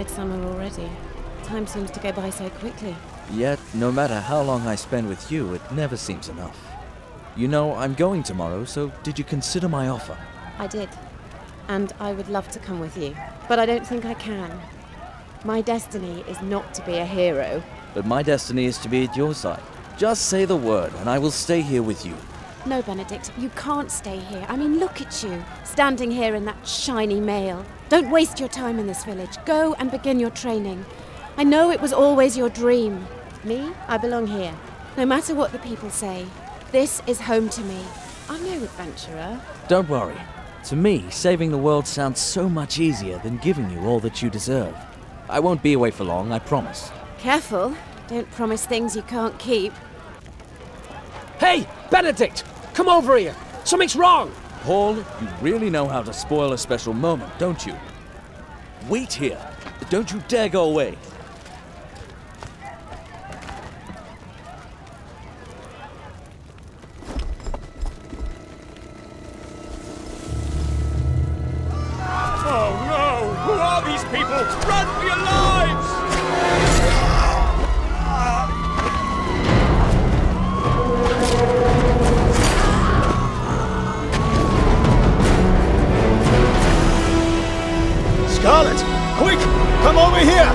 midsummer already. Time seems to go by so quickly. Yet, no matter how long I spend with you, it never seems enough. You know, I'm going tomorrow, so did you consider my offer? I did. And I would love to come with you. But I don't think I can. My destiny is not to be a hero. But my destiny is to be at your side. Just say the word, and I will stay here with you. No, Benedict, you can't stay here. I mean, look at you, standing here in that shiny mail. Don't waste your time in this village. Go and begin your training. I know it was always your dream. Me, I belong here. No matter what the people say, this is home to me. I'm no adventurer. Don't worry. To me, saving the world sounds so much easier than giving you all that you deserve. I won't be away for long, I promise. Careful. Don't promise things you can't keep. Hey, Benedict! Come over here! Something's wrong! Paul, you really know how to spoil a special moment, don't you? Wait here. Don't you dare go away. Oh no! Who are these people? Run for your lives! Scarlet, quick! Come over here!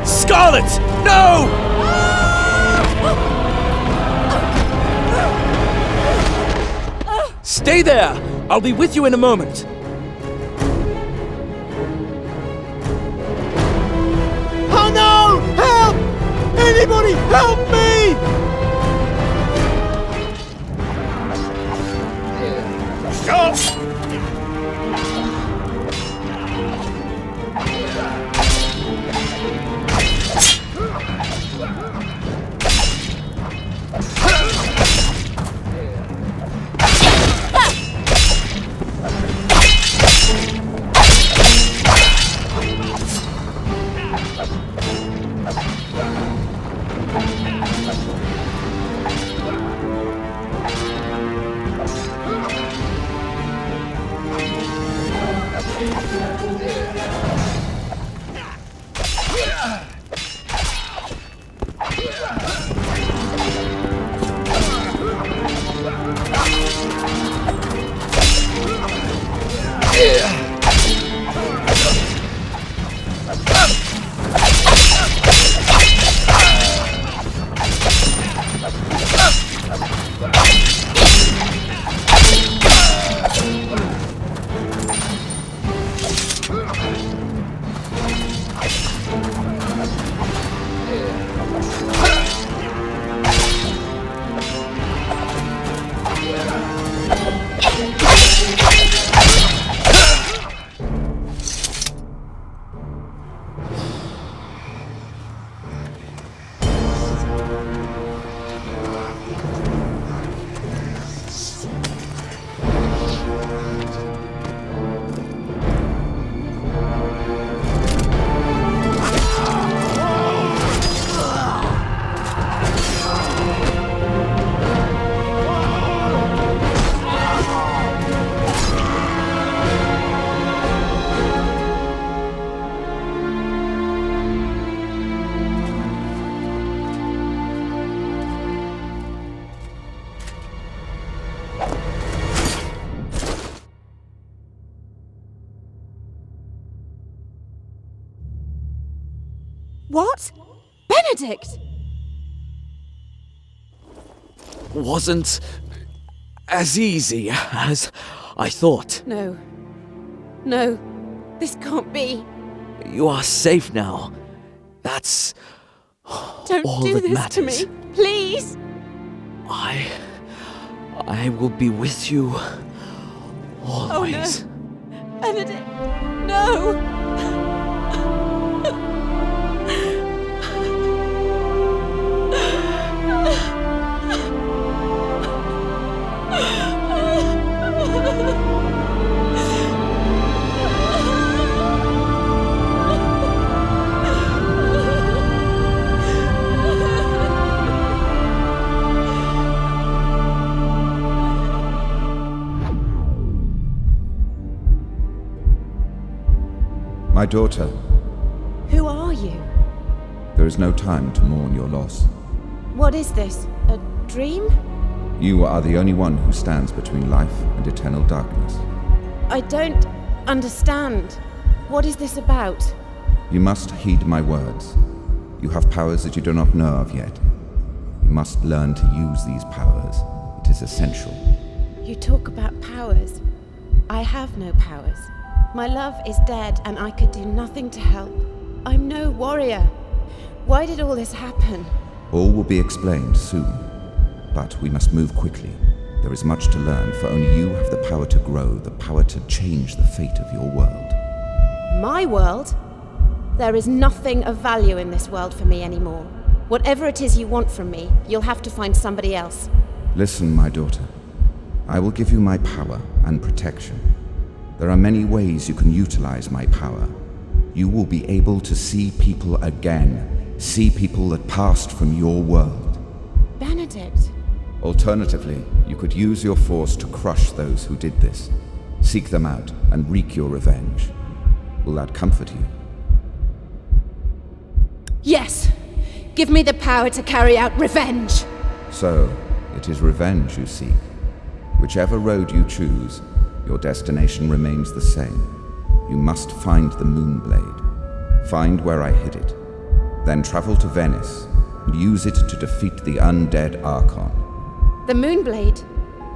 Scarlet! No! Stay there! I'll be with you in a moment. Oh no! Help! Anybody help me! Stop! What? Benedict! Wasn't as easy as I thought. No. This can't be. You are safe now. That's Don't All do that this to matters. me. Please. I will be with you always. Oh no. Benedict. No. My daughter, Who are you? there is no time to mourn your loss. What is this? A dream? You are the only one who stands between life and eternal darkness. I don't understand. What is this about? You must heed my words. You have powers that you do not know of yet. You must learn to use these powers. It is essential. You talk about powers. I have no powers. My love is dead and I could do nothing to help. I'm no warrior. Why did all this happen? All will be explained soon. But we must move quickly. There is much to learn, for only you have the power to grow, the power to change the fate of your world. My world? There is nothing of value in this world for me anymore. Whatever it is you want from me, you'll have to find somebody else. Listen, my daughter. I will give you my power and protection. There are many ways you can utilize my power. You will be able to see people again, see people that passed from your world. Benedict. Alternatively, you could use your force to crush those who did this. Seek them out and wreak your revenge. Will that comfort you? Yes! Give me the power to carry out revenge! So, it is revenge you seek. Whichever road you choose, your destination remains the same. You must find the Moonblade. Find where I hid it. Then travel to Venice and use it to defeat the undead Archon. The Moonblade?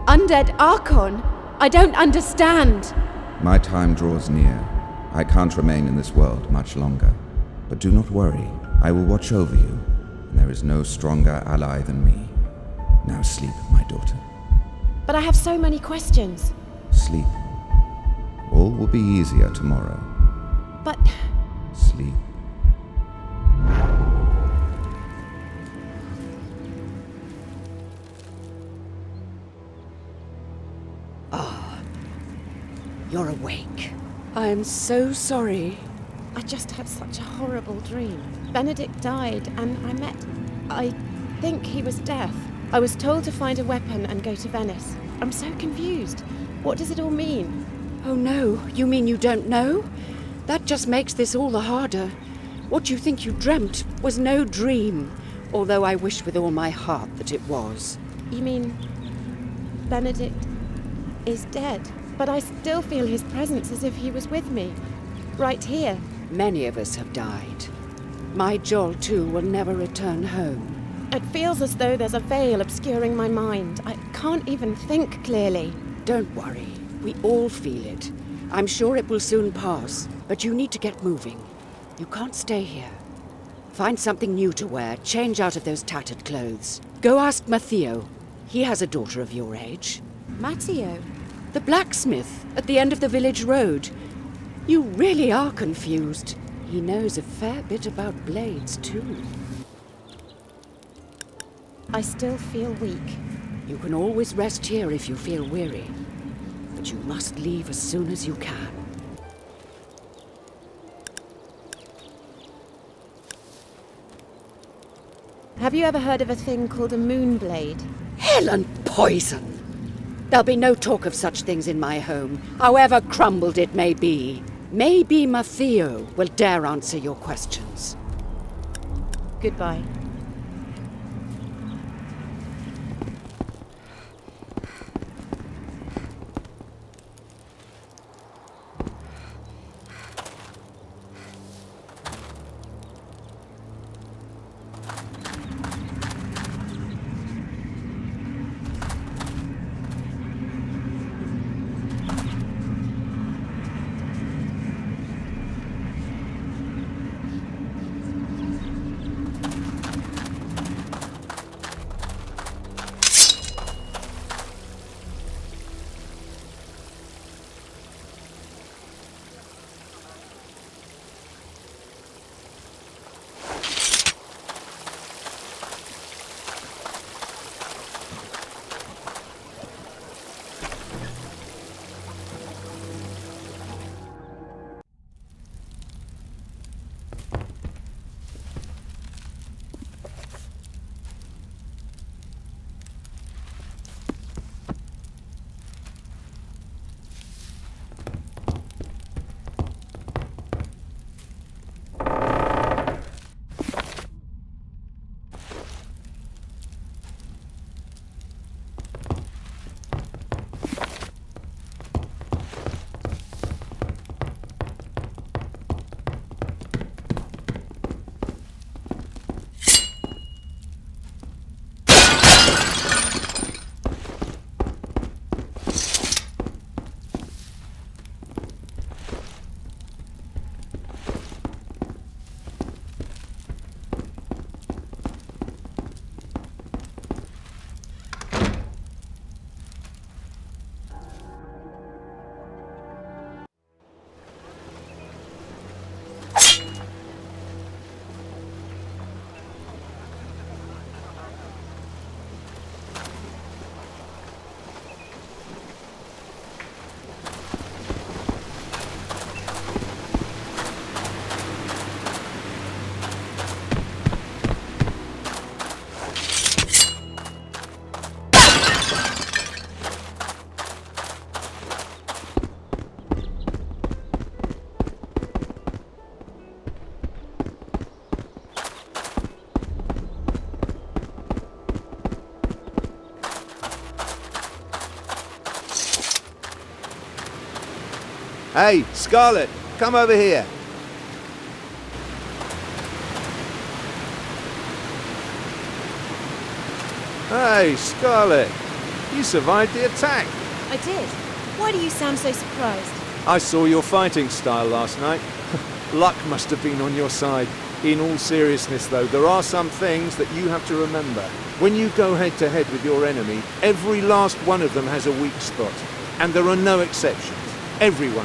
Undead Archon? I don't understand! My time draws near. I can't remain in this world much longer. But do not worry. I will watch over you, and there is no stronger ally than me. Now sleep, my daughter. But I have so many questions. Sleep. All will be easier tomorrow. But... Sleep. You're awake. I am so sorry. I just had such a horrible dream. Benedict died, and I think he was deaf. I was told to find a weapon and go to Venice. I'm so confused. What does it all mean? Oh no, you mean you don't know? That just makes this all the harder. What you think you dreamt was no dream, although I wish with all my heart that it was. You mean Benedict is dead? But I still feel his presence as if he was with me, right here. Many of us have died. My Joel, too, will never return home. It feels as though there's a veil obscuring my mind. I can't even think clearly. Don't worry. We all feel it. I'm sure it will soon pass, but you need to get moving. You can't stay here. Find something new to wear, change out of those tattered clothes. Go ask Matteo. He has a daughter of your age. Matteo? The blacksmith at the end of the village road. You really are confused. He knows a fair bit about blades, too. I still feel weak. You can always rest here if you feel weary. But you must leave as soon as you can. Have you ever heard of a thing called a Moonblade? Hell and poison! There'll be no talk of such things in my home, however crumbled it may be. Maybe Matteo will dare answer your questions. Goodbye. Hey, Scarlet, come over here. Hey, Scarlet, you survived the attack. I did. Why do you sound so surprised? I saw your fighting style last night. Luck must have been on your side. In all seriousness, though, there are some things that you have to remember. When you go head-to-head with your enemy, every last one of them has a weak spot. And there are no exceptions. Everyone.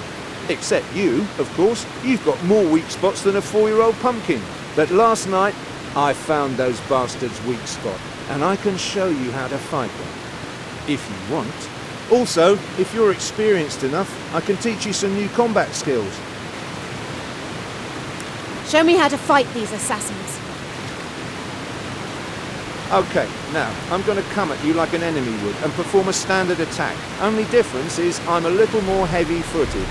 Except you, of course. You've got more weak spots than a 4-year-old pumpkin. But last night, I found those bastards' weak spot. And I can show you how to fight them. If you want. Also, if you're experienced enough, I can teach you some new combat skills. Show me how to fight these assassins. Okay, now, I'm going to come at you like an enemy would and perform a standard attack. Only difference is I'm a little more heavy-footed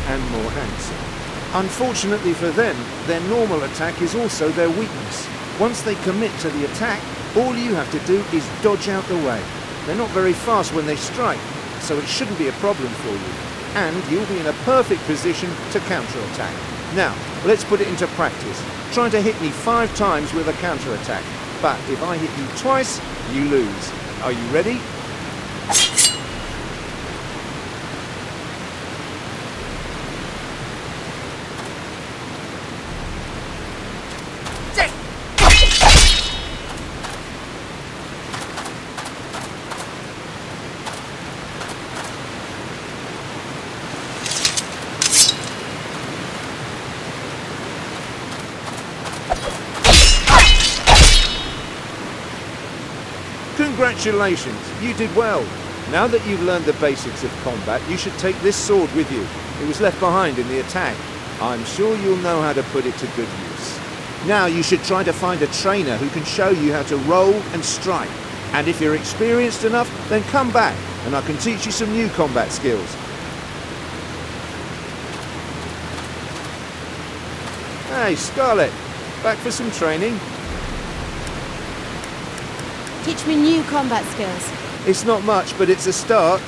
and more handsome. Unfortunately for them, their normal attack is also their weakness. Once they commit to the attack, all you have to do is dodge out the way. They're not very fast when they strike, so it shouldn't be a problem for you. And you'll be in a perfect position to counter-attack. Now, let's put it into practice. Try to hit me 5 times with a counter-attack. But if I hit you twice, you lose. Are you ready? Congratulations, you did well. Now that you've learned the basics of combat, you should take this sword with you. It was left behind in the attack. I'm sure you'll know how to put it to good use. Now you should try to find a trainer who can show you how to roll and strike. And if you're experienced enough, then come back and I can teach you some new combat skills. Hey, Scarlet, back for some training? Teach me new combat skills. It's not much, but it's a start.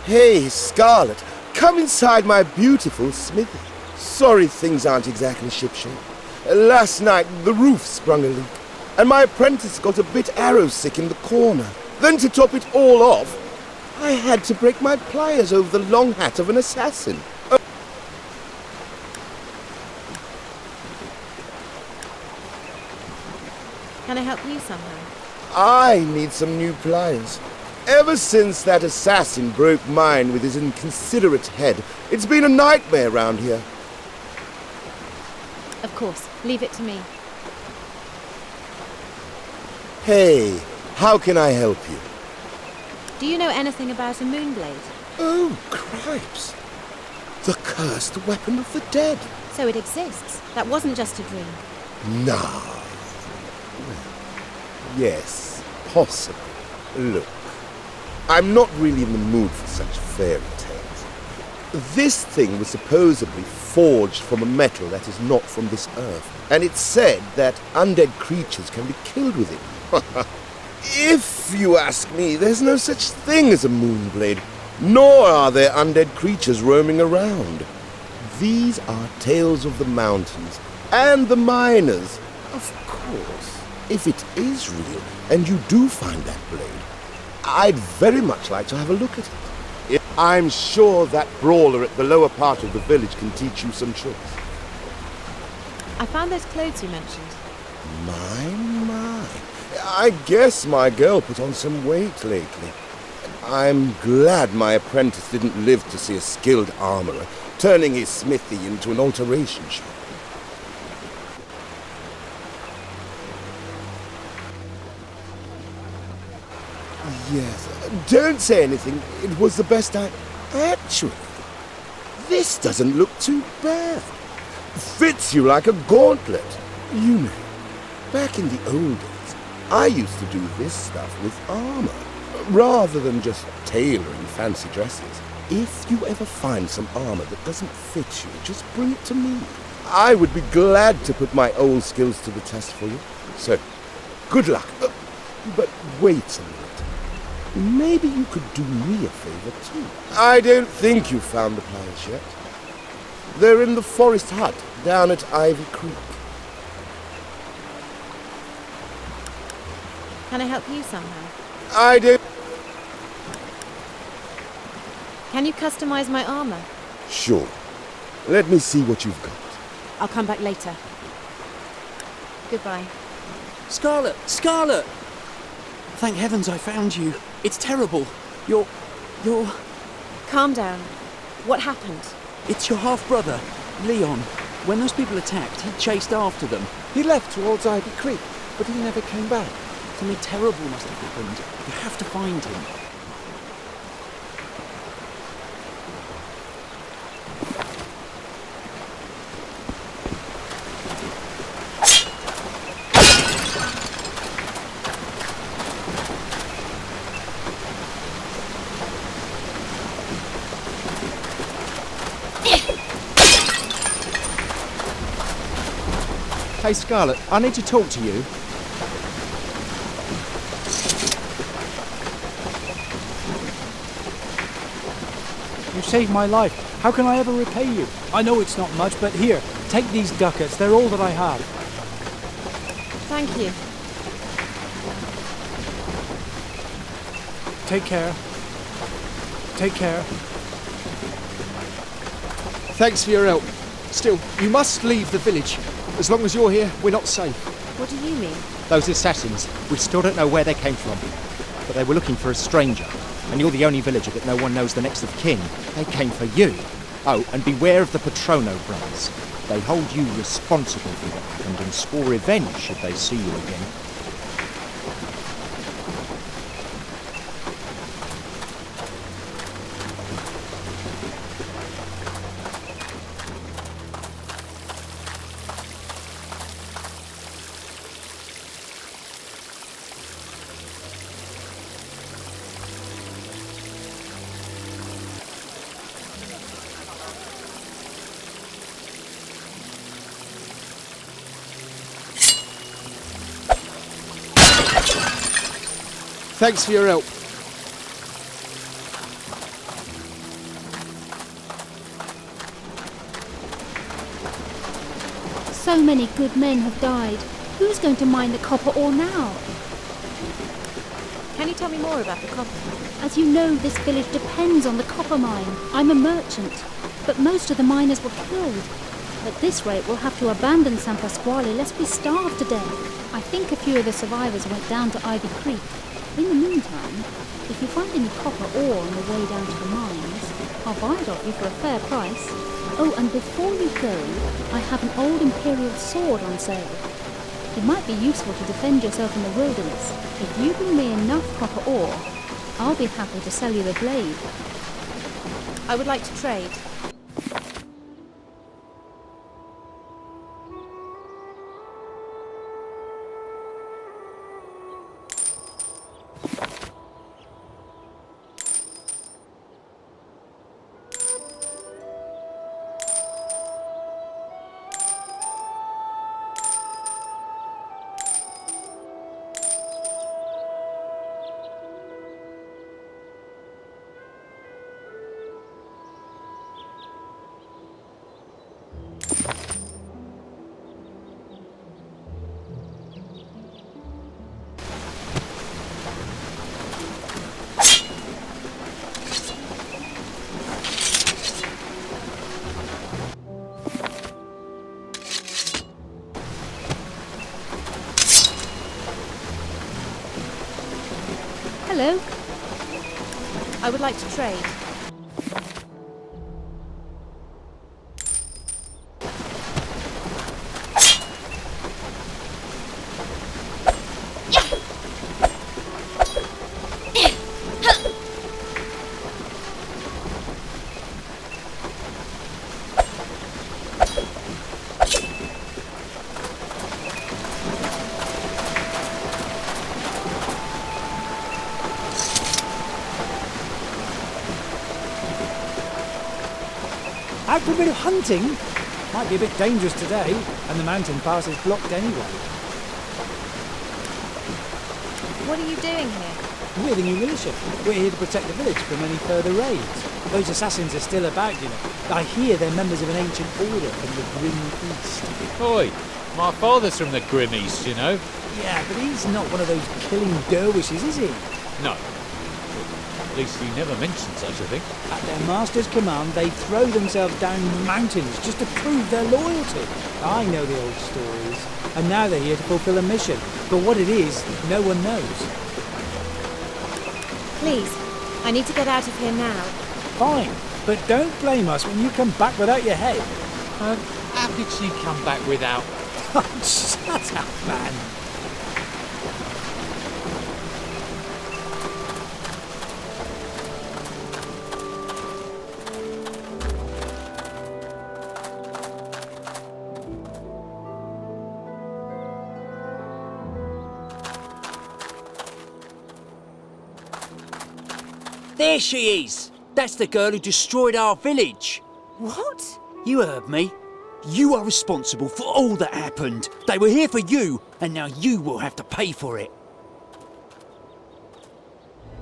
Hey, Scarlet, come inside my beautiful smithy. Sorry things aren't exactly shipshape. Last night, the roof sprung a leak, and my apprentice got a bit arrow-sick in the corner. Then to top it all off, I had to break my pliers over the long hat of an assassin. Can I help you somehow? I need some new pliers. Ever since that assassin broke mine with his inconsiderate head, it's been a nightmare round here. Of course. Leave it to me. Hey, how can I help you? Do you know anything about a moonblade? Oh, cripes. The cursed weapon of the dead. So it exists. That wasn't just a dream. No. Well, yes, possibly. Look, I'm not really in the mood for such fairy tales. This thing was supposedly forged from a metal that is not from this earth, and it's said that undead creatures can be killed with it. If you ask me, there's no such thing as a moonblade, nor are there undead creatures roaming around. These are tales of the mountains and the miners. Of course, if it is real, and you do find that blade, I'd very much like to have a look at it. I'm sure that brawler at the lower part of the village can teach you some tricks. I found those clothes you mentioned. My. I guess my girl put on some weight lately. I'm glad my apprentice didn't live to see a skilled armorer turning his smithy into an alteration shop. Yes, don't say anything. It was the best I... Actually, this doesn't look too bad. Fits you like a gauntlet. You know, back in the old days, I used to do this stuff with armor, rather than just tailoring fancy dresses. If you ever find some armor that doesn't fit you, just bring it to me. I would be glad to put my old skills to the test for you. So, good luck. But wait a minute. Maybe you could do me a favor too. I don't think you've found the pliers yet. They're in the forest hut down at Ivy Creek. Can I help you somehow? I don't... Can you customize my armor? Sure. Let me see what you've got. I'll come back later. Goodbye. Scarlet! Scarlet! Thank heavens I found you. It's terrible. You're... Calm down. What happened? It's your half-brother, Leon. When those people attacked, he chased after them. He left towards Ivy Creek, but he never came back. Something terrible must have happened. You have to find him. Hey, Scarlet, I need to talk to you. You saved my life. How can I ever repay you? I know it's not much, but here, take these ducats. They're all that I have. Thank you. Take care. Take care. Thanks for your help. Still, you must leave the village. As long as you're here, we're not safe. What do you mean? Those assassins, we still don't know where they came from. But they were looking for a stranger. And you're the only villager that no one knows the next of kin. They came for you. Oh, and beware of the Patrono brothers. They hold you responsible for what happened and swore revenge should they see you again. Thanks for your help. So many good men have died. Who's going to mine the copper ore now? Can you tell me more about the copper? As you know, this village depends on the copper mine. I'm a merchant, but most of the miners were killed. At this rate, we'll have to abandon San Pasquale lest we starve to death. I think a few of the survivors went down to Ivy Creek. In the meantime, if you find any copper ore on the way down to the mines, I'll buy it off you for a fair price. Oh, and before you go, I have an old Imperial sword on sale. It might be useful to defend yourself in the wilderness. If you bring me enough copper ore, I'll be happy to sell you the blade. I would like to trade. Hello. I would like to trade. Out for a bit of hunting? Might be a bit dangerous today, and the mountain pass is blocked anyway. What are you doing here? We're the new militia. We're here to protect the village from any further raids. Those assassins are still about, you know. I hear they're members of an ancient order from the Grim East. Oi, my father's from the Grim East, you know. Yeah, but he's not one of those killing dervishes, is he? No. At least he never mentioned such a thing. At their master's command, they throw themselves down mountains just to prove their loyalty. I know the old stories. And now they're here to fulfill a mission. But what it is, no one knows. Please, I need to get out of here now. Fine, but don't blame us when you come back without your head. How did she come back without... Oh, shut up, man. There she is! That's the girl who destroyed our village. What? You heard me. You are responsible for all that happened. They were here for you, and now you will have to pay for it.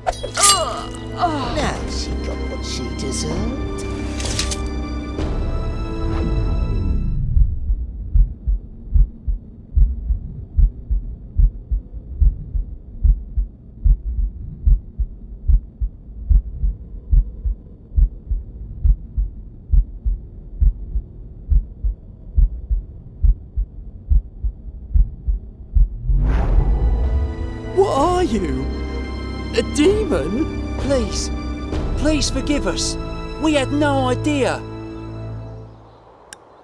Now she got what she deserved. What are you? A demon? Please, please forgive us. We had no idea.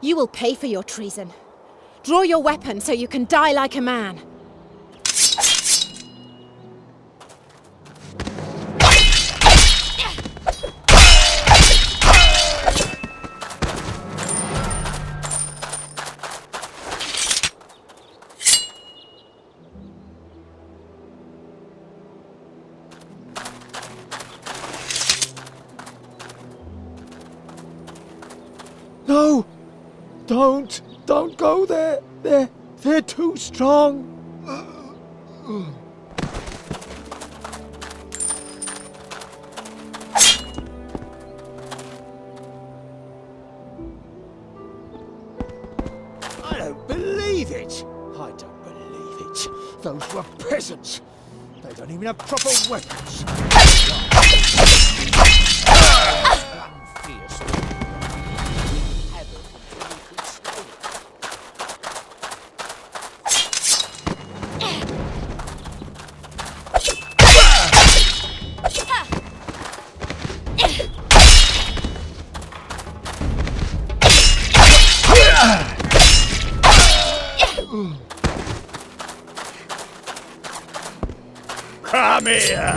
You will pay for your treason. Draw your weapon so you can die like a man. No! Don't go there! They're too strong! I don't it? I don't believe it. Those were peasants. They don't even have proper weapons. Come here!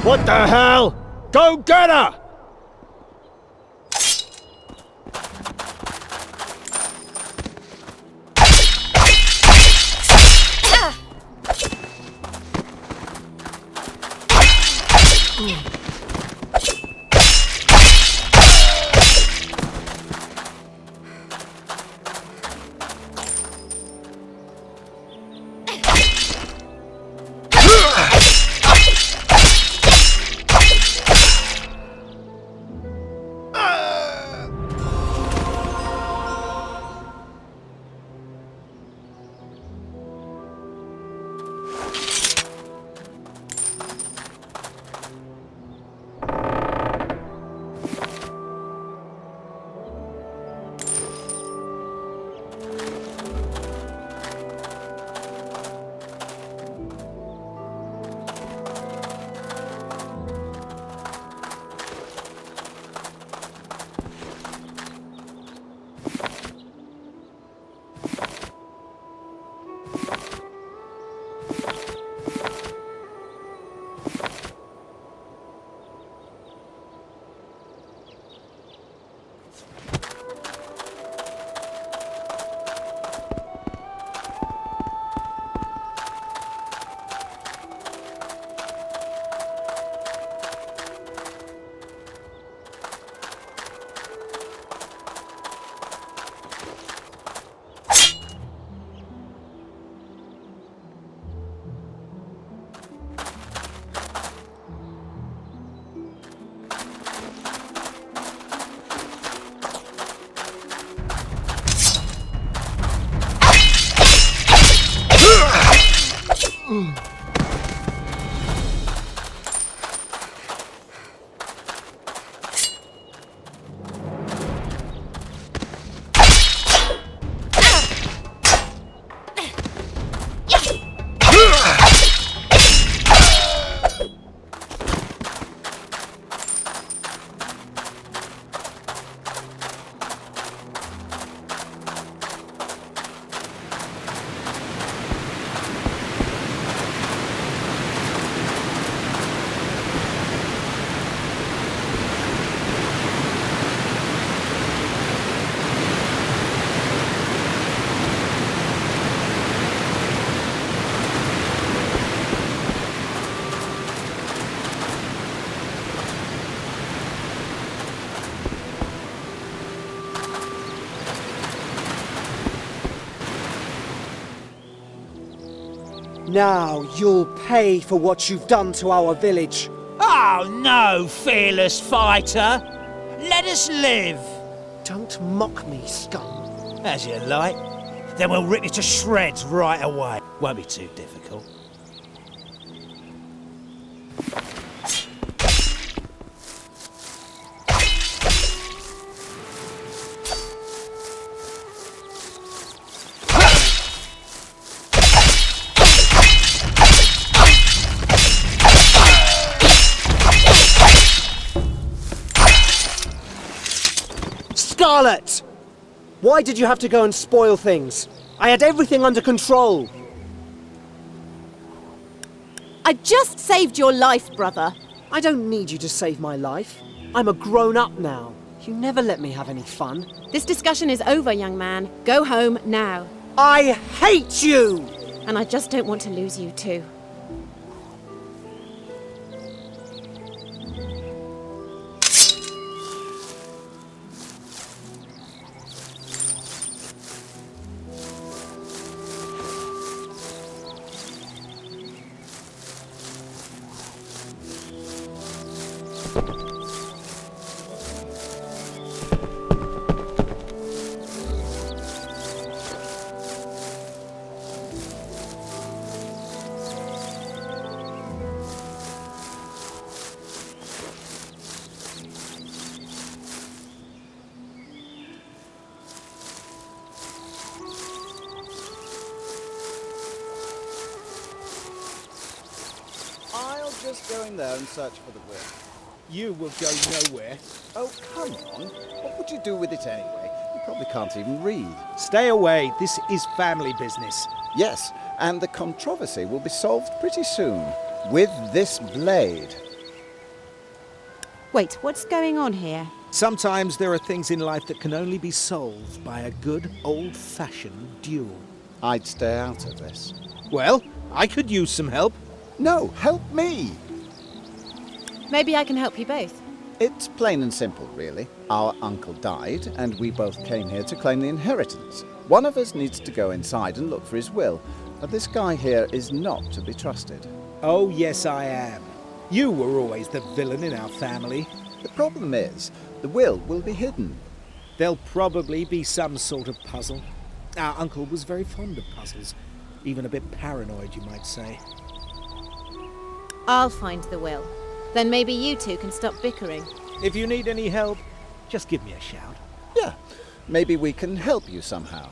What the hell? Go get her! Now you'll pay for what you've done to our village. Oh no, fearless fighter! Let us live! Don't mock me, scum. As you like. Then we'll rip you to shreds right away. Won't be too difficult. Scarlet! Why did you have to go and spoil things? I had everything under control. I just saved your life, brother. I don't need you to save my life. I'm a grown-up now. You never let me have any fun. This discussion is over, young man. Go home now. I hate you! And I just don't want to lose you too. just go in there and search for the will. You will go nowhere. Oh, come on. What would you do with it anyway? You probably can't even read. Stay away. This is family business. Yes, and the controversy will be solved pretty soon. With this blade. Wait, what's going on here? Sometimes there are things in life that can only be solved by a good old-fashioned duel. I'd stay out of this. Well, I could use some help. No, help me! Maybe I can help you both. It's plain and simple, really. Our uncle died, and we both came here to claim the inheritance. One of us needs to go inside and look for his will. But this guy here is not to be trusted. Oh, yes, I am. You were always the villain in our family. The problem is, the will be hidden. There'll probably be some sort of puzzle. Our uncle was very fond of puzzles. Even a bit paranoid, you might say. I'll find the will. Then maybe you two can stop bickering. If you need any help, just give me a shout. Yeah, maybe we can help you somehow.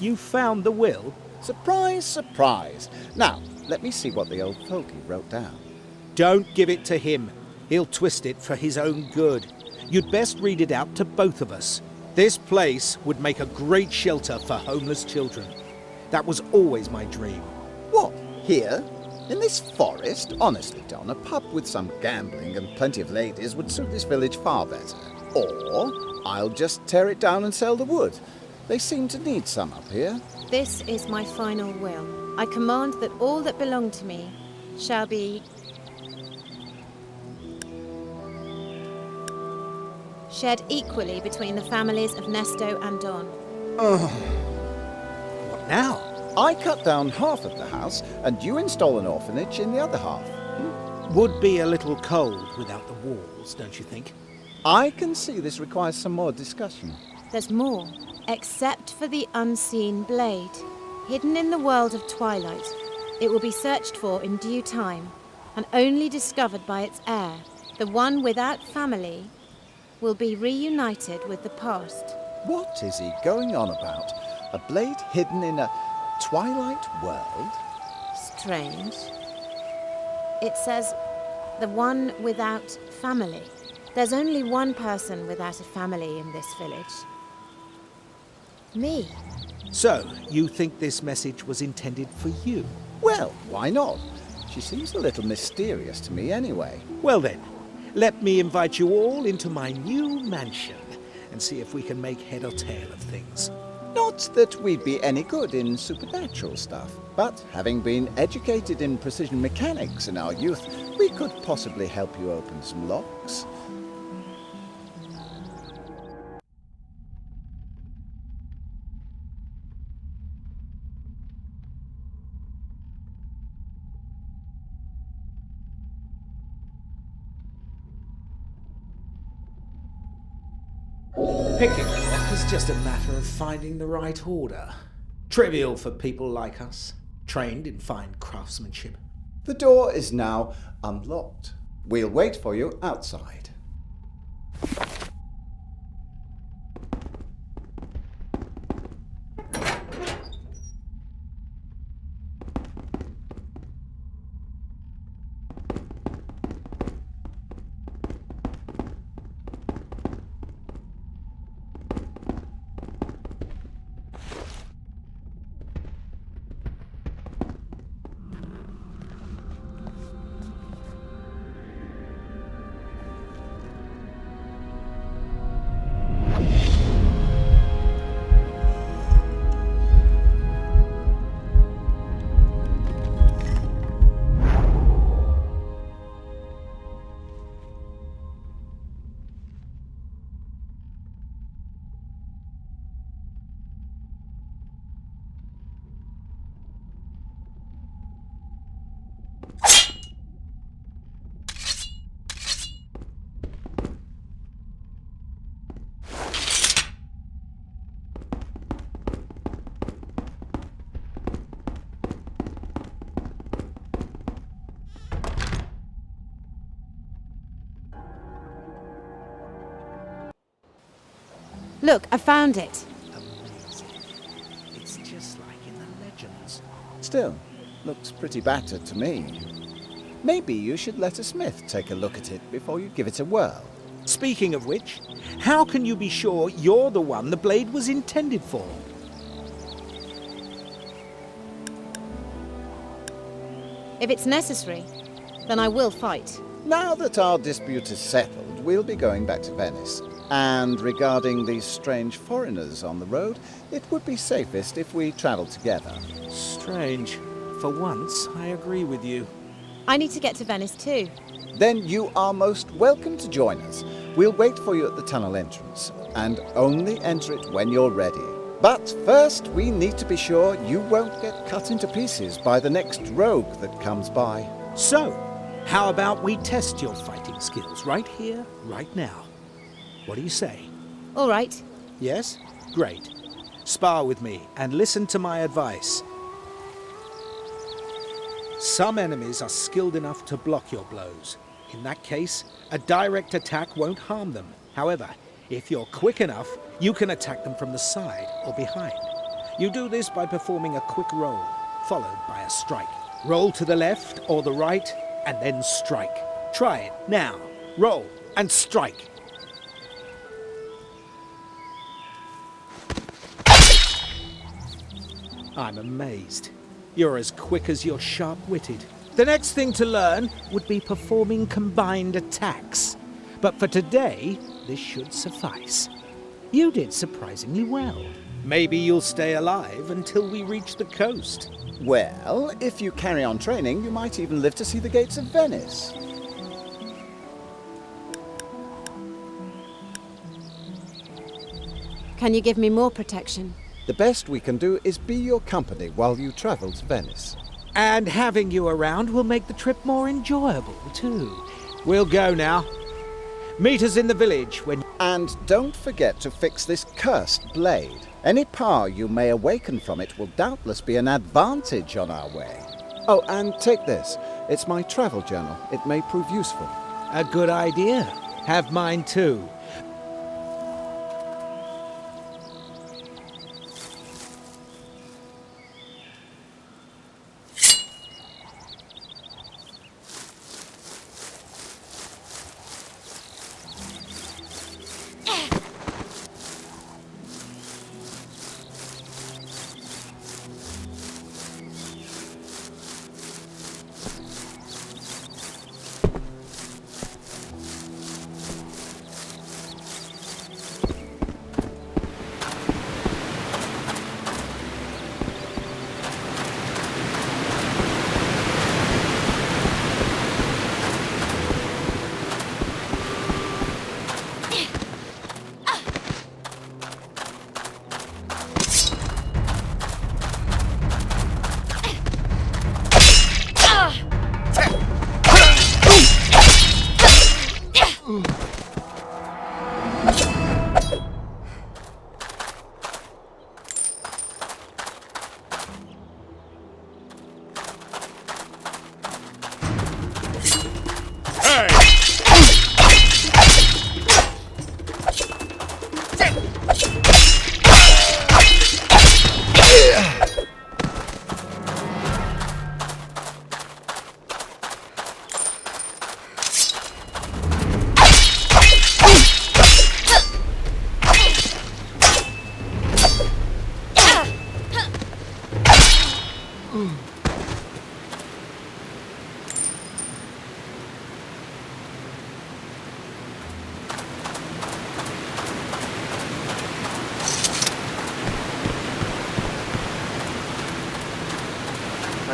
You found the will? Surprise, surprise. Now, let me see what the old fogey wrote down. Don't give it to him. He'll twist it for his own good. You'd best read it out to both of us. This place would make a great shelter for homeless children. That was always my dream. What? Here? In this forest? Honestly, Don, a pub with some gambling and plenty of ladies would suit this village far better. Or I'll just tear it down and sell the wood. They seem to need some up here. This is my final will. I command that all that belong to me shall be shared equally between the families of Nesto and Don. What now? I cut down half of the house, and you install an orphanage in the other half. Would be a little cold without the walls, don't you think? I can see this requires some more discussion. There's more, except for the unseen blade. Hidden in the world of twilight, it will be searched for in due time, and only discovered by its heir, the one without family, will be reunited with the past. What is he going on about? A blade hidden in a twilight world? Strange. It says, the one without family. There's only one person without a family in this village. Me. So, you think this message was intended for you? Well, why not? She seems a little mysterious to me anyway. Well then, let me invite you all into my new mansion and see if we can make head or tail of things. Not that we'd be any good in supernatural stuff, but having been educated in precision mechanics in our youth, we could possibly help you open some locks. Picking a lock is just a matter of finding the right order. Trivial for people like us, trained in fine craftsmanship. The door is now unlocked. We'll wait for you outside. Look, I found it. Amazing. It's just like in the legends. Still, looks pretty battered to me. Maybe you should let a smith take a look at it before you give it a whirl. Speaking of which, how can you be sure you're the one the blade was intended for? If it's necessary, then I will fight. Now that our dispute is settled, we'll be going back to Venice. And regarding these strange foreigners on the road, it would be safest if we travel together. Strange. For once, I agree with you. I need to get to Venice too. Then you are most welcome to join us. We'll wait for you at the tunnel entrance, and only enter it when you're ready. But first, we need to be sure you won't get cut into pieces by the next rogue that comes by. So, how about we test your fighting skills right here, right now? What do you say? All right. Yes? Great. Spar with me and listen to my advice. Some enemies are skilled enough to block your blows. In that case, a direct attack won't harm them. However, if you're quick enough, you can attack them from the side or behind. You do this by performing a quick roll, followed by a strike. Roll to the left or the right, and then strike. Try it now. Roll and strike. I'm amazed. You're as quick as you're sharp-witted. The next thing to learn would be performing combined attacks. But for today, this should suffice. You did surprisingly well. Maybe you'll stay alive until we reach the coast. Well, if you carry on training, you might even live to see the gates of Venice. Can you give me more protection? The best we can do is be your company while you travel to Venice. And having you around will make the trip more enjoyable, too. We'll go now. Meet us in the village when... And don't forget to fix this cursed blade. Any power you may awaken from it will doubtless be an advantage on our way. Oh, and take this. It's my travel journal. It may prove useful. A good idea. Have mine, too.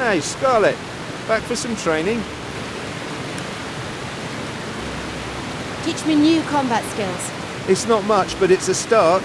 Hey, Scarlet. Back for some training? Teach me new combat skills. It's not much, but it's a start.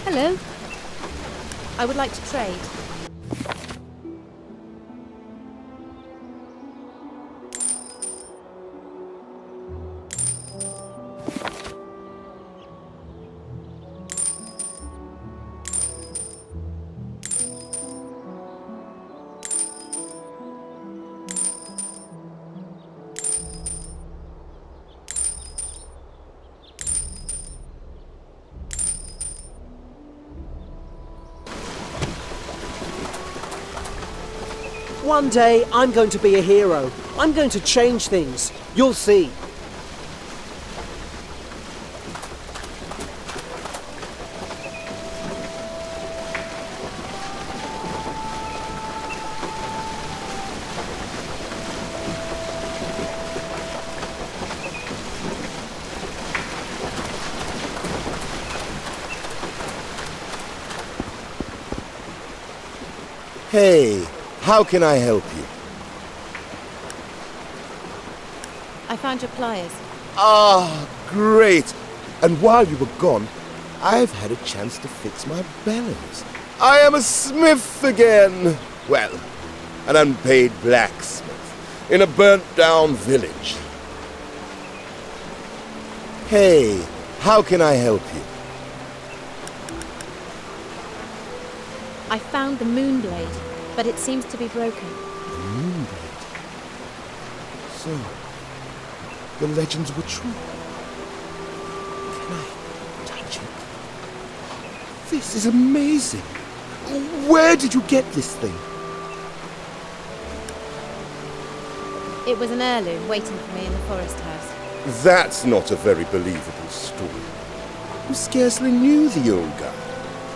Hello. I would like to trade. One day, I'm going to be a hero. I'm going to change things. You'll see. Hey, how can I help you? I found your pliers. Ah, great. And while you were gone, I've had a chance to fix my bellows. I am a smith again. Well, an unpaid blacksmith in a burnt-down village. Hey, how can I help you? I found the moon blade, but it seems to be broken. The moon blade. So, the legends were true. Can I touch it? This is amazing. Where did you get this thing? It was an heirloom waiting for me in the forest house. That's not a very believable story. You scarcely knew the old guy.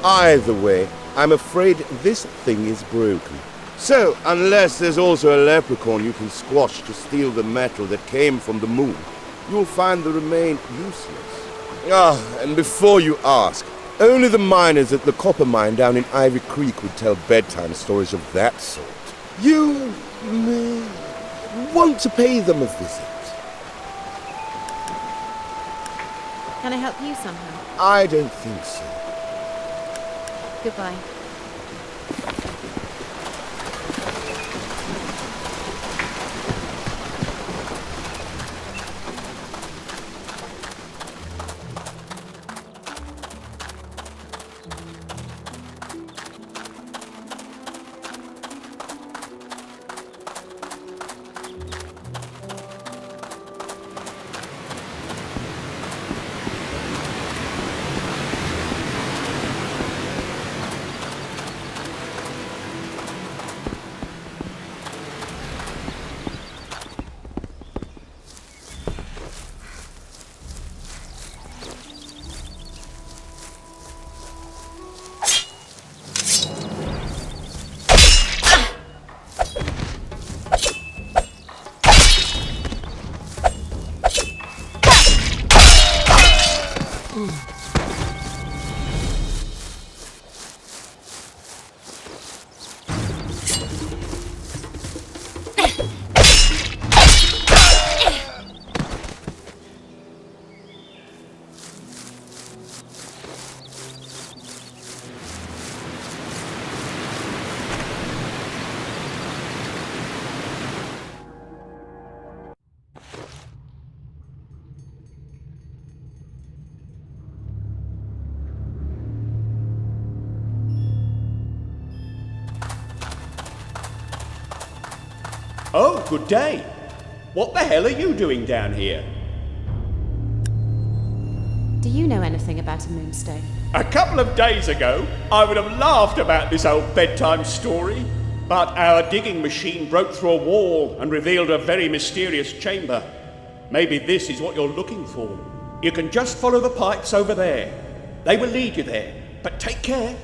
Either way, I'm afraid this thing is broken. So, unless there's also a leprechaun you can squash to steal the metal that came from the moon, you'll find the remain useless. Ah, and before you ask, only the miners at the copper mine down in Ivy Creek would tell bedtime stories of that sort. You may want to pay them a visit. Can I help you somehow? I don't think so. Goodbye. Oh, good day. What the hell are you doing down here? Do you know anything about a moonstone? A couple of days ago, I would have laughed about this old bedtime story, but our digging machine broke through a wall and revealed a very mysterious chamber. Maybe this is what you're looking for. You can just follow the pipes over there. They will lead you there, but take care.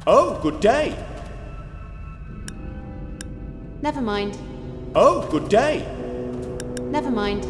Oh, good day. Never mind. Oh, good day. Never mind.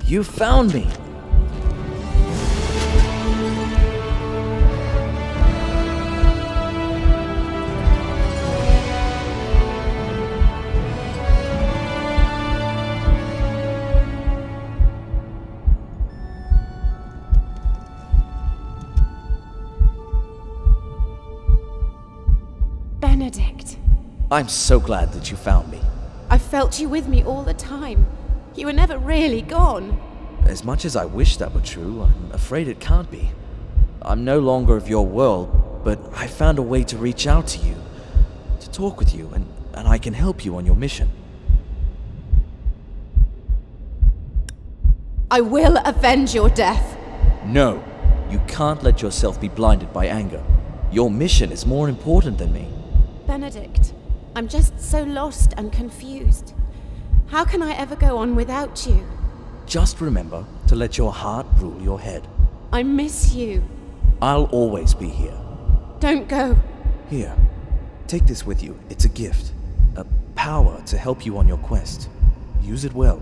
You found me! Benedict. I'm so glad that you found me. I felt you with me all the time. You were never really gone. As much as I wish that were true, I'm afraid it can't be. I'm no longer of your world, but I found a way to reach out to you, to talk with you, and I can help you on your mission. I will avenge your death. No, you can't let yourself be blinded by anger. Your mission is more important than me. Benedict, I'm just so lost and confused. How can I ever go on without you? Just remember to let your heart rule your head. I miss you. I'll always be here. Don't go. Here, take this with you. It's a gift. A power to help you on your quest. Use it well.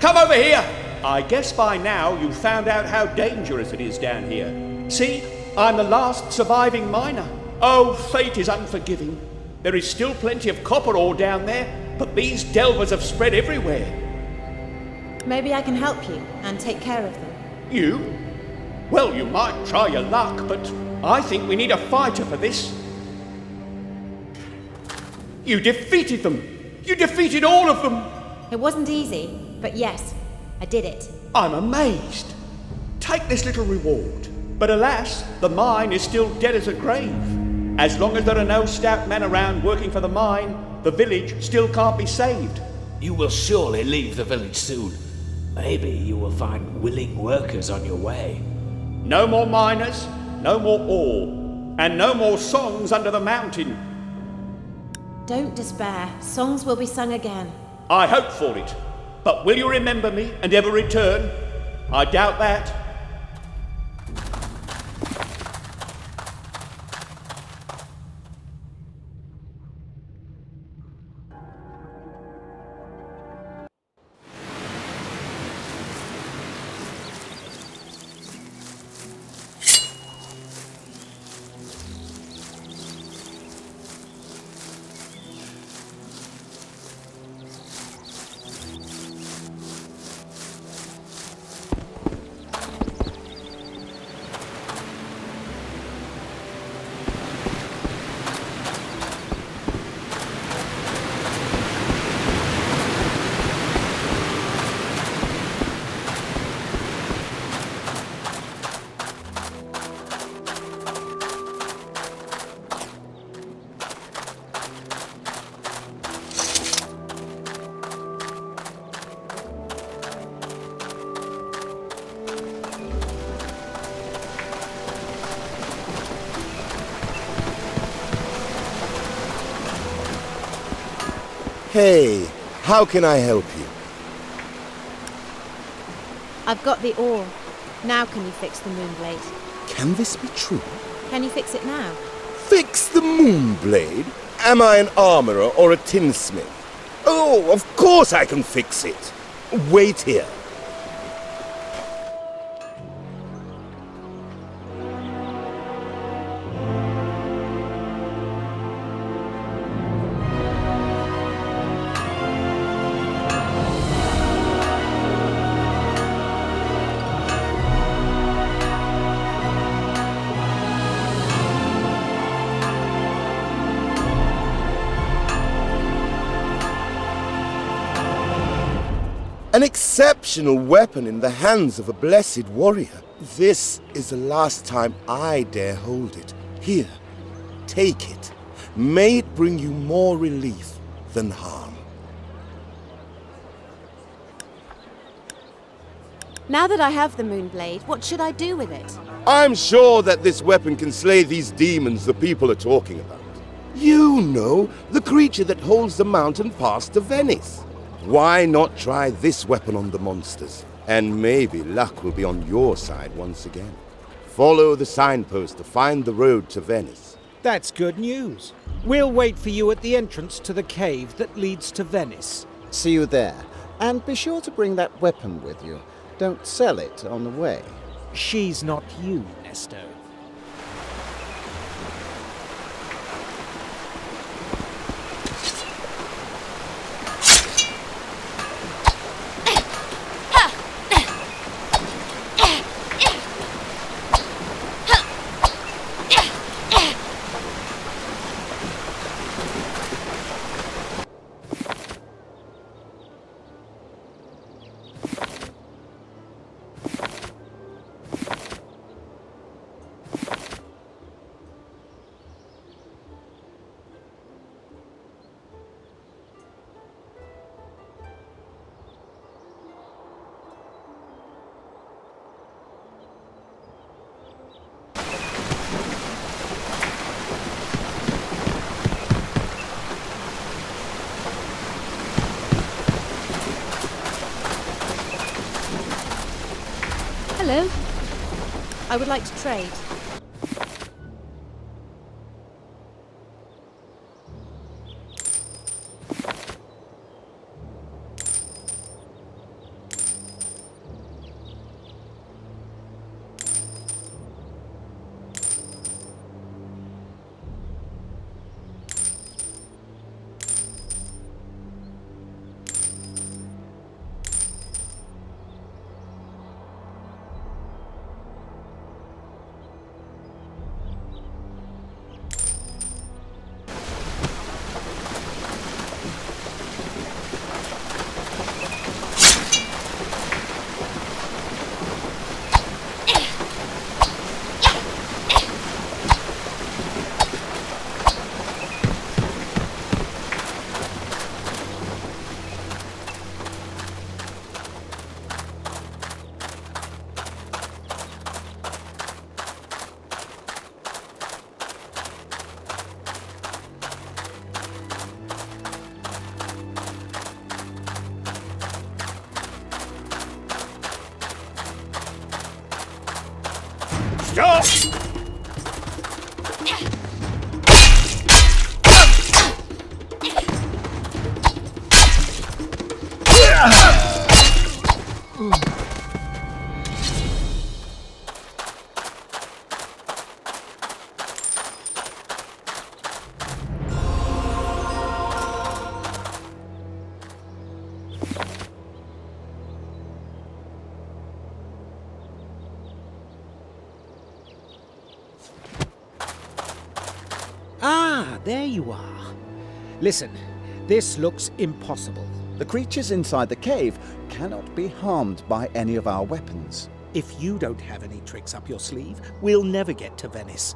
Come over here! I guess by now you've found out how dangerous it is down here. See, I'm the last surviving miner. Oh, fate is unforgiving. There is still plenty of copper ore down there, but these delvers have spread everywhere. Maybe I can help you and take care of them. You? Well, you might try your luck, but I think we need a fighter for this. You defeated them! You defeated all of them! It wasn't easy, but yes, I did it. I'm amazed. Take this little reward. But alas, the mine is still dead as a grave. As long as there are no stout men around working for the mine, the village still can't be saved. You will surely leave the village soon. Maybe you will find willing workers on your way. No more miners, no more ore, and no more songs under the mountain. Don't despair. Songs will be sung again. I hope for it. But will you remember me and ever return? I doubt that. Hey, how can I help you? I've got the ore. Now can you fix the moonblade? Can this be true? Can you fix it now? Fix the moonblade? Am I an armorer or a tinsmith? Oh, of course I can fix it. Wait here. An exceptional weapon in the hands of a blessed warrior. This is the last time I dare hold it. Here, take it. May it bring you more relief than harm. Now that I have the moonblade, what should I do with it? I'm sure that this weapon can slay these demons the people are talking about. You know, the creature that holds the mountain pass to Venice. Why not try this weapon on the monsters? And maybe luck will be on your side once again. Follow the signpost to find the road to Venice. That's good news. We'll wait for you at the entrance to the cave that leads to Venice. See you there. And be sure to bring that weapon with you. Don't sell it on the way. She's not you, Nesto. Hello. I would like to trade. Stop! Ah, there you are. Listen, this looks impossible. The creatures inside the cave cannot be harmed by any of our weapons. If you don't have any tricks up your sleeve, we'll never get to Venice.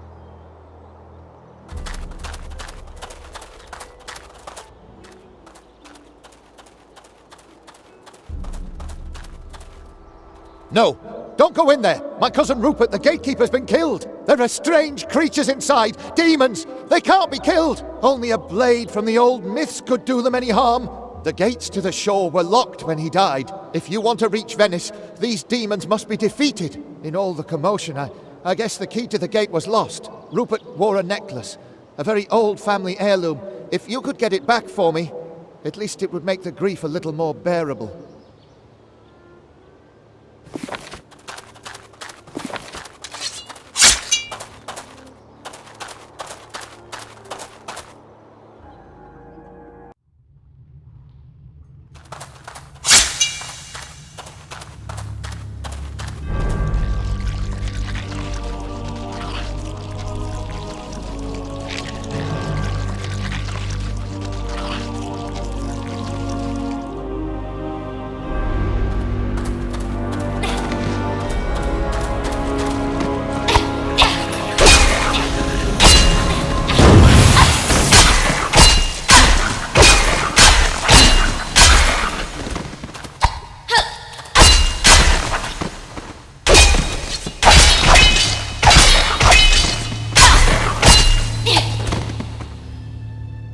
No! Don't go in there! My cousin Rupert, the gatekeeper's been killed! There are strange creatures inside! Demons! They can't be killed! Only a blade from the old myths could do them any harm! The gates to the shore were locked when he died. If you want to reach Venice, these demons must be defeated. In all the commotion, I guess the key to the gate was lost. Rupert wore a necklace, a very old family heirloom. If you could get it back for me, at least it would make the grief a little more bearable.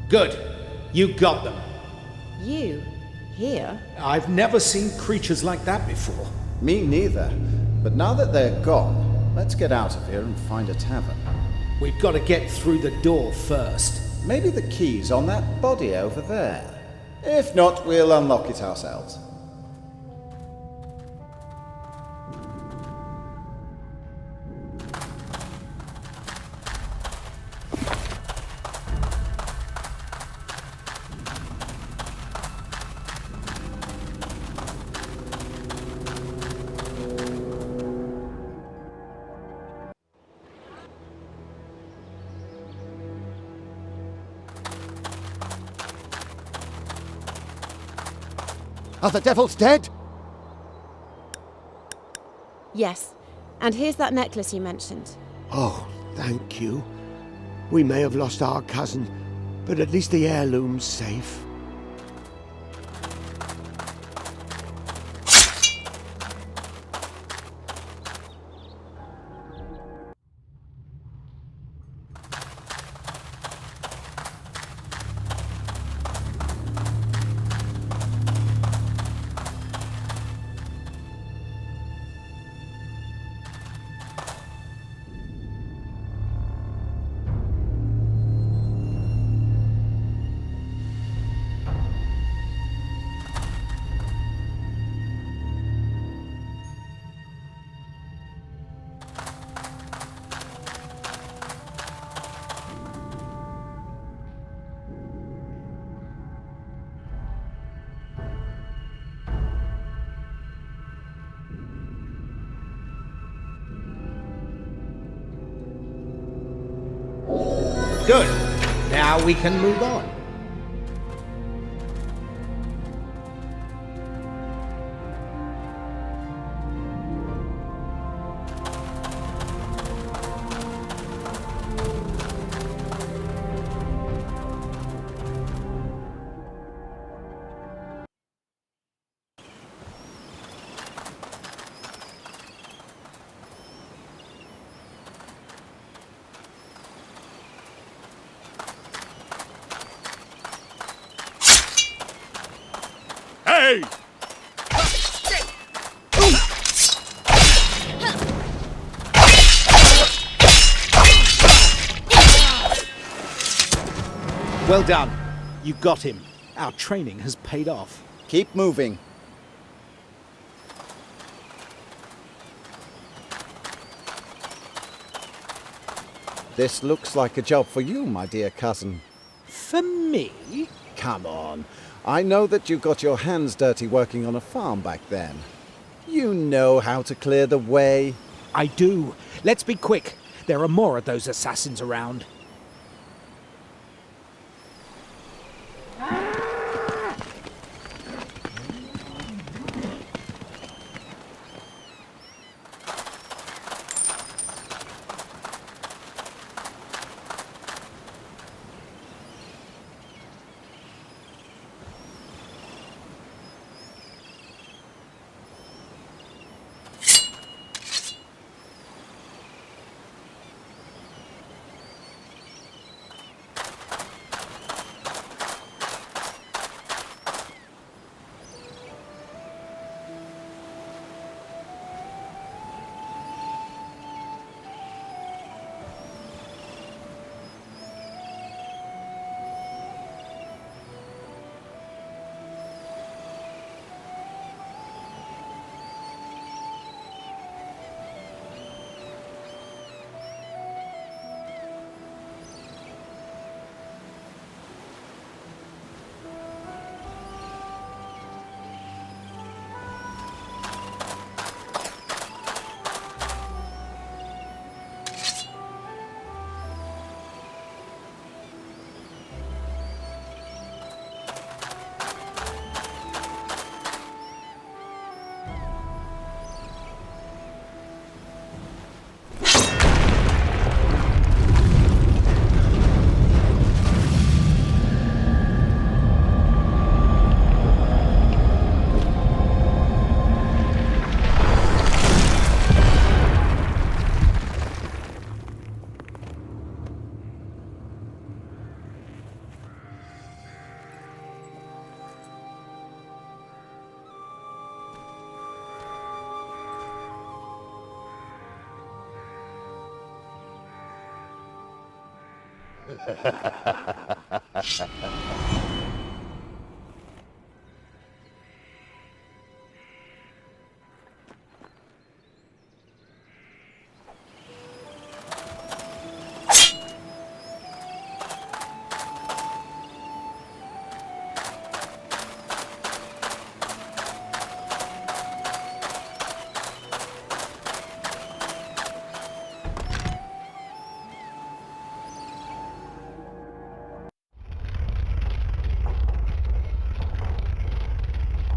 Good. You got them. You? Here? I've never seen creatures like that before. Me neither. But now that they're gone, let's get out of here and find a tavern. We've got to get through the door first. Maybe the key's on that body over there. If not, we'll unlock it ourselves. Are the devils dead? Yes. And here's that necklace you mentioned. Oh, thank you. We may have lost our cousin, but at least the heirloom's safe. Good. Now we can move on. Well done. You got him. Our training has paid off. Keep moving. This looks like a job for you, my dear cousin. For me? Come on. I know that you got your hands dirty working on a farm back then. You know how to clear the way. I do. Let's be quick. There are more of those assassins around.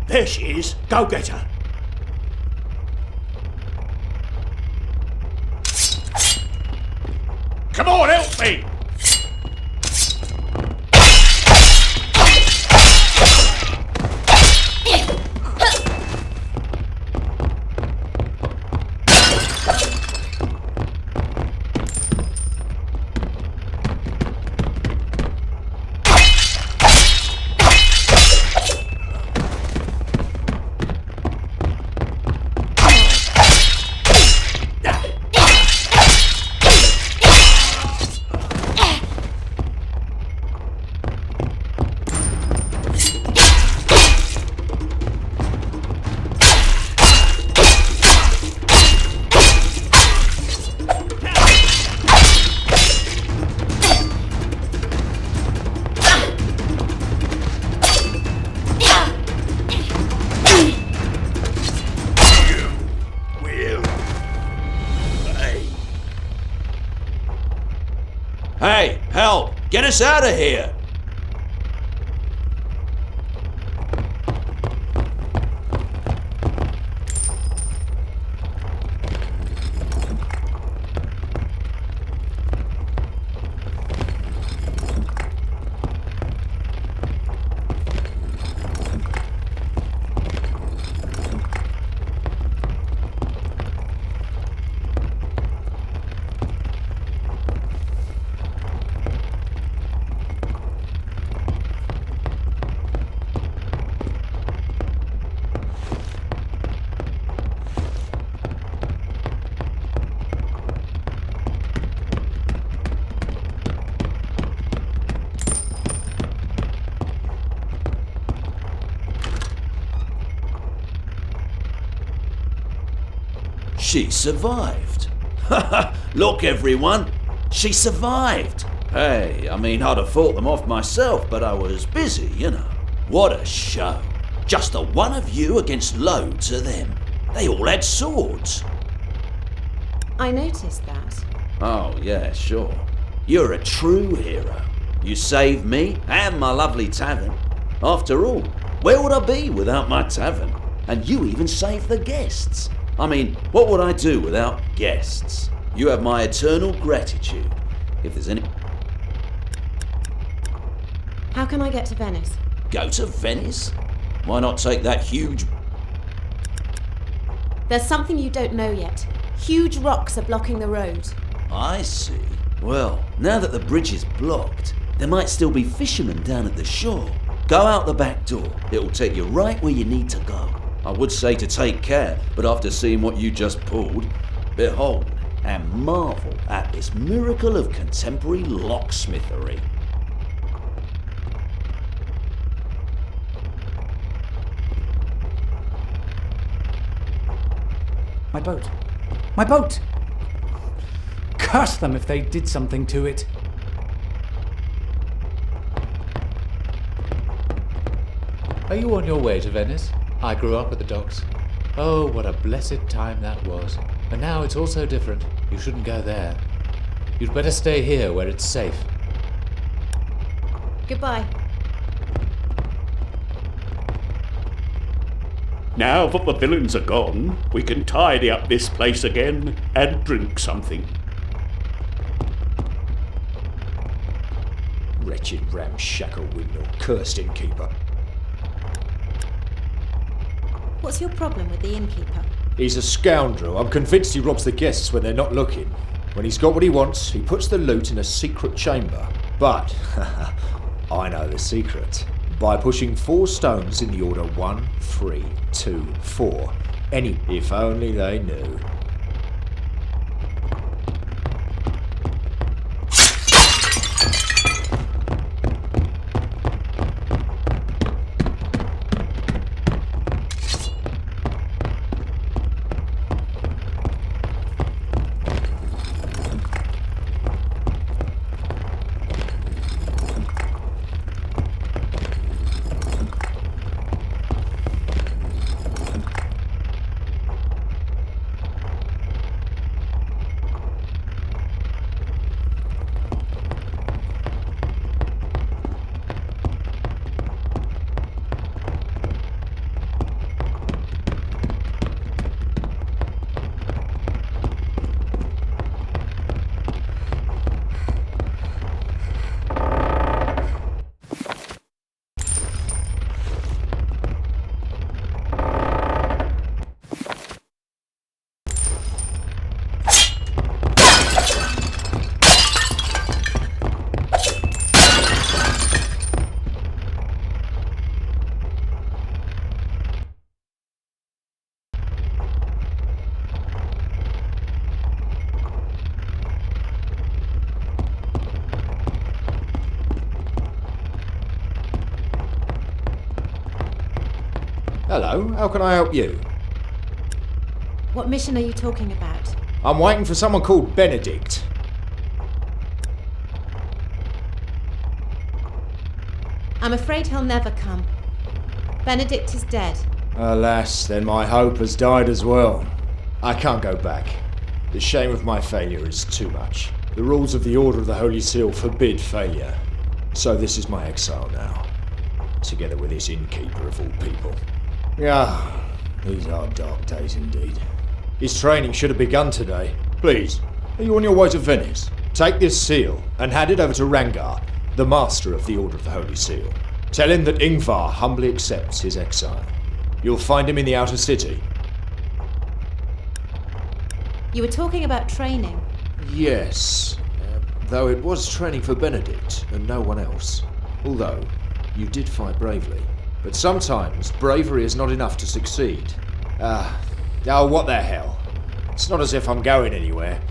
There she is. Go get her. Come on, help me! Hey, help! Get us out of here! She survived. Look, everyone, she survived. Hey, I mean, I'd have fought them off myself, but I was busy, you know. What a show. Just the one of you against loads of them. They all had swords. I noticed that. Oh, yeah, sure. You're a true hero. You saved me and my lovely tavern. After all, where would I be without my tavern? And you even saved the guests. I mean, what would I do without guests? You have my eternal gratitude. If there's any... How can I get to Venice? Go to Venice? Why not take that huge... There's something you don't know yet. Huge rocks are blocking the road. I see. Well, now that the bridge is blocked, there might still be fishermen down at the shore. Go out the back door. It'll take you right where you need to go. I would say to take care, but after seeing what you just pulled, behold and marvel at this miracle of contemporary locksmithery. My boat! My boat! Curse them if they did something to it. Are you on your way to Venice? I grew up at the docks. Oh, what a blessed time that was. And now it's all so different. You shouldn't go there. You'd better stay here where it's safe. Goodbye. Now that the villains are gone, we can tidy up this place again and drink something. Wretched ramshackle windmill, cursed innkeeper. What's your problem with the innkeeper? He's a scoundrel. I'm convinced he robs the guests when they're not looking. When he's got what he wants, he puts the loot in a secret chamber. But, I know the secret. By pushing 4 stones in the order 1, 3, 2, 4. If only they knew. Hello, how can I help you? What mission are you talking about? I'm waiting for someone called Benedict. I'm afraid he'll never come. Benedict is dead. Alas, then my hope has died as well. I can't go back. The shame of my failure is too much. The rules of the Order of the Holy Seal forbid failure. So this is my exile now. Together with this innkeeper of all people. Ah, these are dark days indeed. His training should have begun today. Please, are you on your way to Venice? Take this seal and hand it over to Rangar, the master of the Order of the Holy Seal. Tell him that Ingvar humbly accepts his exile. You'll find him in the outer city. You were talking about training. Yes, though it was training for Benedict and no one else. Although, you did fight bravely. But sometimes bravery is not enough to succeed. Oh, what the hell. It's not as if I'm going anywhere.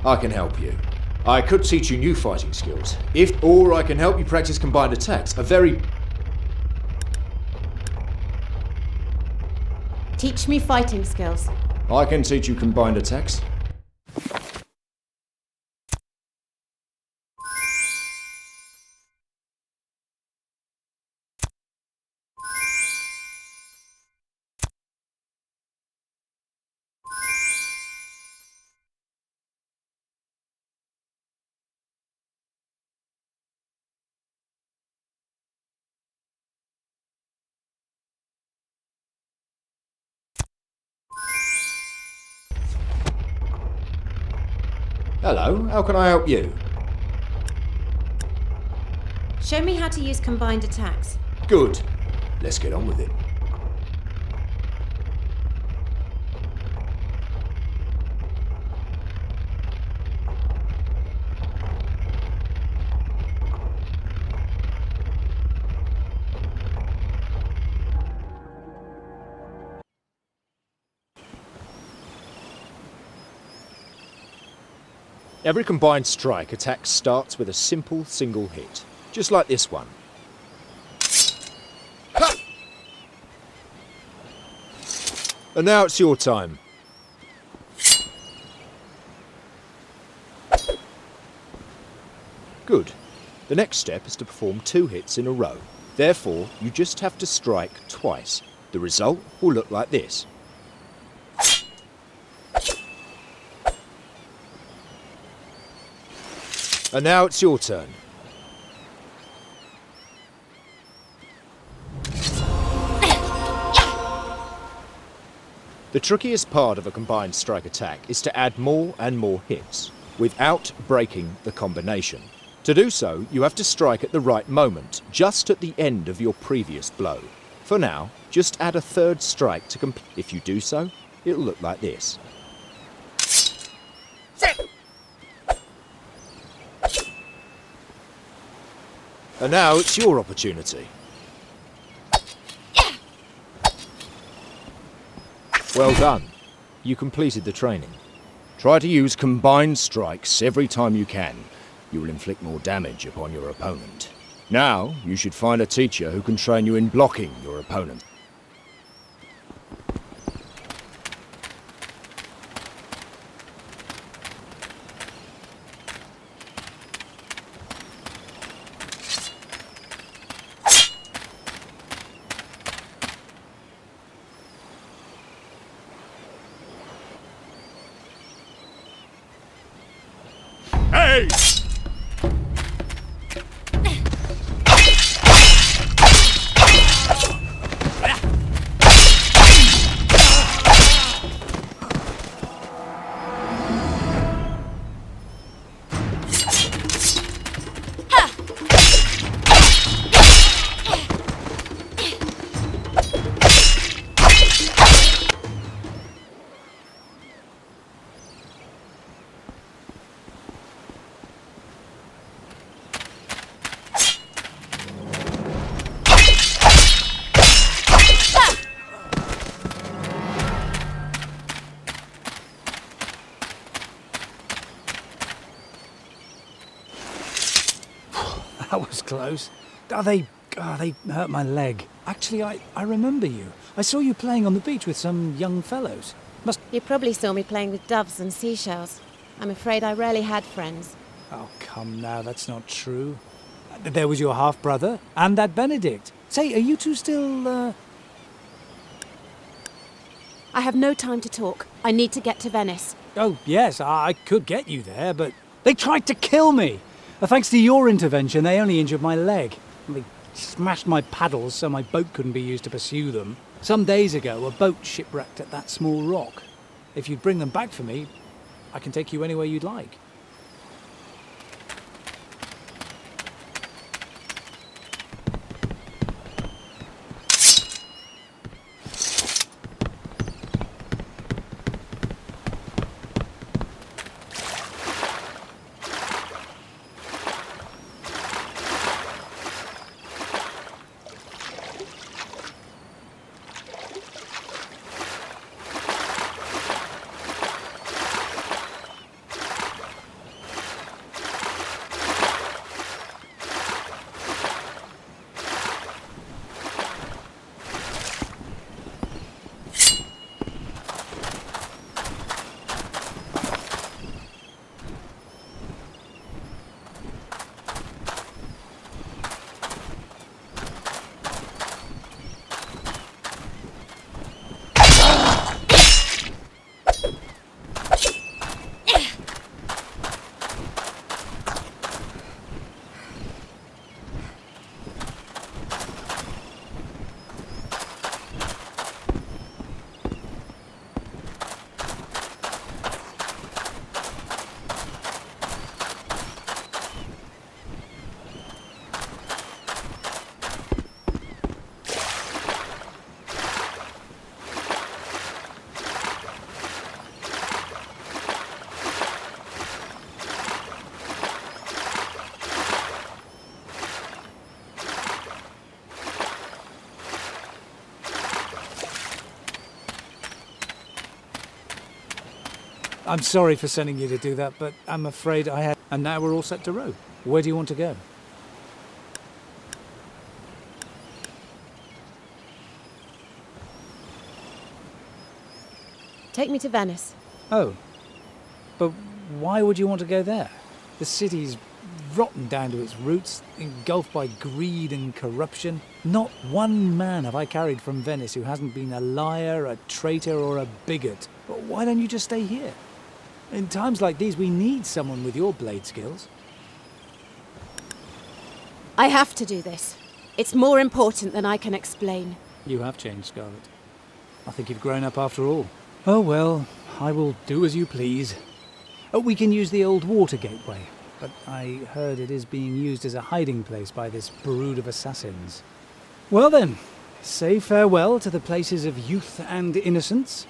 I can help you. I could teach you new fighting skills. Or I can help you practice combined attacks. Teach me fighting skills. I can teach you combined attacks. Hello, how can I help you? Show me how to use combined attacks. Good. Let's get on with it. Every combined strike attack starts with a simple single hit, just like this one. And now it's your time. Good. The next step is to perform 2 hits in a row. Therefore, you just have to strike twice. The result will look like this. And now it's your turn. The trickiest part of a combined strike attack is to add more and more hits, without breaking the combination. To do so, you have to strike at the right moment, just at the end of your previous blow. For now, just add a 3rd strike to complete. If you do so, it'll look like this. And now it's your opportunity. Well done. You completed the training. Try to use combined strikes every time you can. You will inflict more damage upon your opponent. Now, you should find a teacher who can train you in blocking your opponent. Hey! That was close. They hurt my leg. Actually, I remember you. I saw you playing on the beach with some young fellows. You probably saw me playing with doves and seashells. I'm afraid I rarely had friends. Oh, come now, that's not true. There was your half-brother and that Benedict. Say, are you two still, I have no time to talk. I need to get to Venice. Oh, yes, I could get you there, but they tried to kill me. Thanks to your intervention, they only injured my leg. They smashed my paddles so my boat couldn't be used to pursue them. Some days ago, a boat shipwrecked at that small rock. If you'd bring them back for me, I can take you anywhere you'd like. I'm sorry for sending you to do that, but I'm afraid I had... And now we're all set to row. Where do you want to go? Take me to Venice. Oh. But why would you want to go there? The city's rotten down to its roots, engulfed by greed and corruption. Not one man have I carried from Venice who hasn't been a liar, a traitor, or a bigot. But why don't you just stay here? In times like these, we need someone with your blade skills. I have to do this. It's more important than I can explain. You have changed, Scarlet. I think you've grown up after all. Oh well, I will do as you please. Oh, we can use the old water gateway, but I heard it is being used as a hiding place by this brood of assassins. Well then, say farewell to the places of youth and innocence,